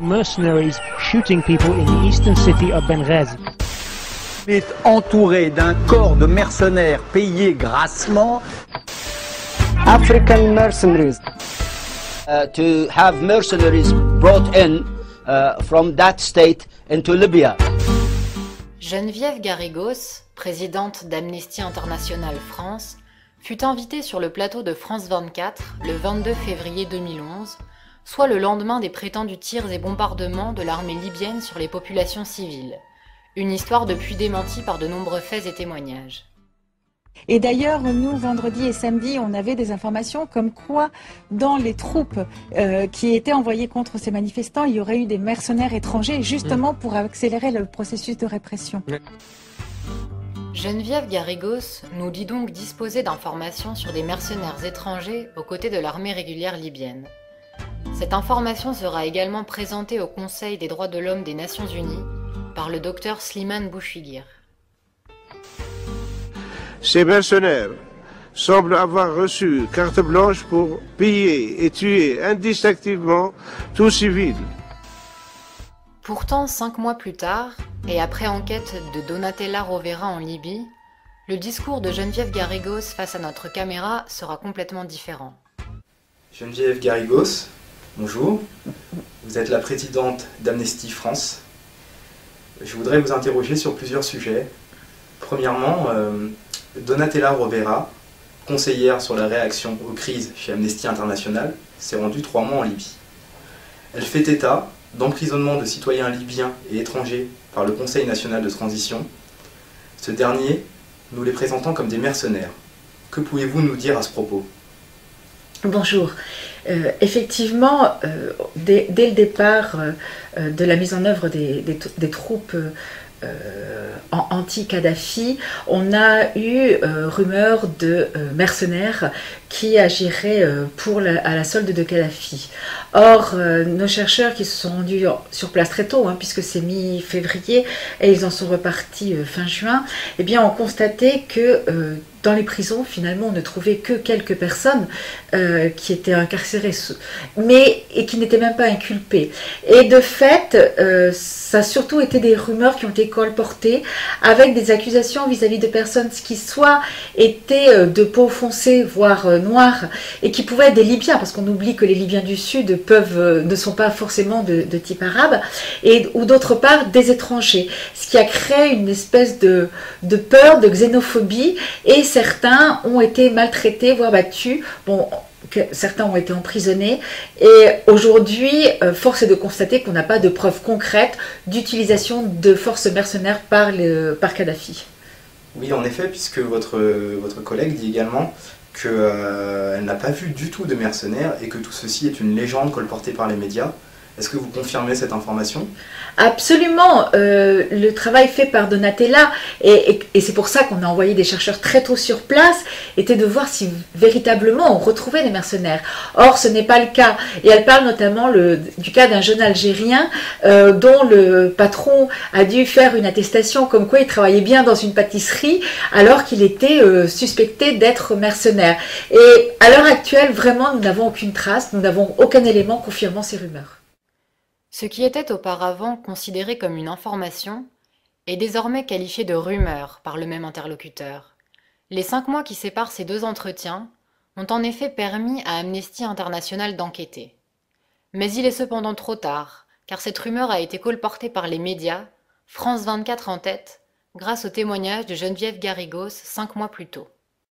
Mercenaries shooting people in the eastern city of Benghazi. Il est entouré d'un corps de mercenaires payés grassement. African mercenaries. To have mercenaries brought in from that state into Libya. Geneviève Garrigos, présidente d'Amnesty International France, fut invitée sur le plateau de France 24 le 22 février 2011, soit le lendemain des prétendus tirs et bombardements de l'armée libyenne sur les populations civiles. Une histoire depuis démentie par de nombreux faits et témoignages. Et d'ailleurs, nous, vendredi et samedi, on avait des informations comme quoi, dans les troupes qui étaient envoyées contre ces manifestants, il y aurait eu des mercenaires étrangers, justement pour accélérer le processus de répression. Geneviève Garrigos nous dit donc disposer d'informations sur des mercenaires étrangers aux côtés de l'armée régulière libyenne. Cette information sera également présentée au Conseil des droits de l'homme des Nations Unies par le docteur Slimane Bouchiguir. Ces mercenaires semblent avoir reçu carte blanche pour piller et tuer indistinctement tout civil. Pourtant, 5 mois plus tard, et après enquête de Donatella Rovera en Libye, le discours de Geneviève Garrigos face à notre caméra sera complètement différent. Geneviève Garrigos, bonjour. Vous êtes la présidente d'Amnesty France. Je voudrais vous interroger sur plusieurs sujets. Premièrement, Donatella Rovera, conseillère sur la réaction aux crises chez Amnesty International, s'est rendue 3 mois en Libye. Elle fait état d'emprisonnement de citoyens libyens et étrangers par le Conseil national de transition. Ce dernier, nous les présentant comme des mercenaires. Que pouvez-vous nous dire à ce propos ? Bonjour. Effectivement, dès le départ de la mise en œuvre des troupes anti-Kadhafi, on a eu rumeur de mercenaires qui agiraient à la solde de Kadhafi. Or, nos chercheurs qui se sont rendus sur place très tôt, puisque c'est mi-février, et ils en sont repartis fin juin, eh bien, ont constaté que dans les prisons, finalement, on ne trouvait que quelques personnes qui étaient incarcérées, et qui n'étaient même pas inculpées. Et de fait, ça a surtout été des rumeurs qui ont été colportées avec des accusations vis-à-vis de personnes qui soit étaient de peau foncée, voire noire, et qui pouvaient être des Libyens, parce qu'on oublie que les Libyens du Sud ne sont pas forcément de type arabe, ou d'autre part des étrangers, ce qui a créé une espèce de peur, de xénophobie, et certains ont été maltraités, voire battus. Bon, certains ont été emprisonnés, et aujourd'hui, force est de constater qu'on n'a pas de preuves concrètes d'utilisation de forces mercenaires par Kadhafi. Oui, en effet, puisque votre collègue dit également qu'elle n'a pas vu du tout de mercenaires et que tout ceci est une légende colportée par les médias. Est-ce que vous confirmez cette information ? Absolument. Le travail fait par Donatella, et c'est pour ça qu'on a envoyé des chercheurs très tôt sur place, était de voir si véritablement on retrouvait des mercenaires. Or, ce n'est pas le cas. Et elle parle notamment du cas d'un jeune Algérien dont le patron a dû faire une attestation comme quoi il travaillait bien dans une pâtisserie alors qu'il était suspecté d'être mercenaire. Et à l'heure actuelle, vraiment, nous n'avons aucune trace, nous n'avons aucun élément confirmant ces rumeurs. Ce qui était auparavant considéré comme une information est désormais qualifié de rumeur par le même interlocuteur. Les 5 mois qui séparent ces deux entretiens ont en effet permis à Amnesty International d'enquêter. Mais il est cependant trop tard, car cette rumeur a été colportée par les médias, France 24 en tête, grâce au témoignage de Geneviève Garrigos 5 mois plus tôt.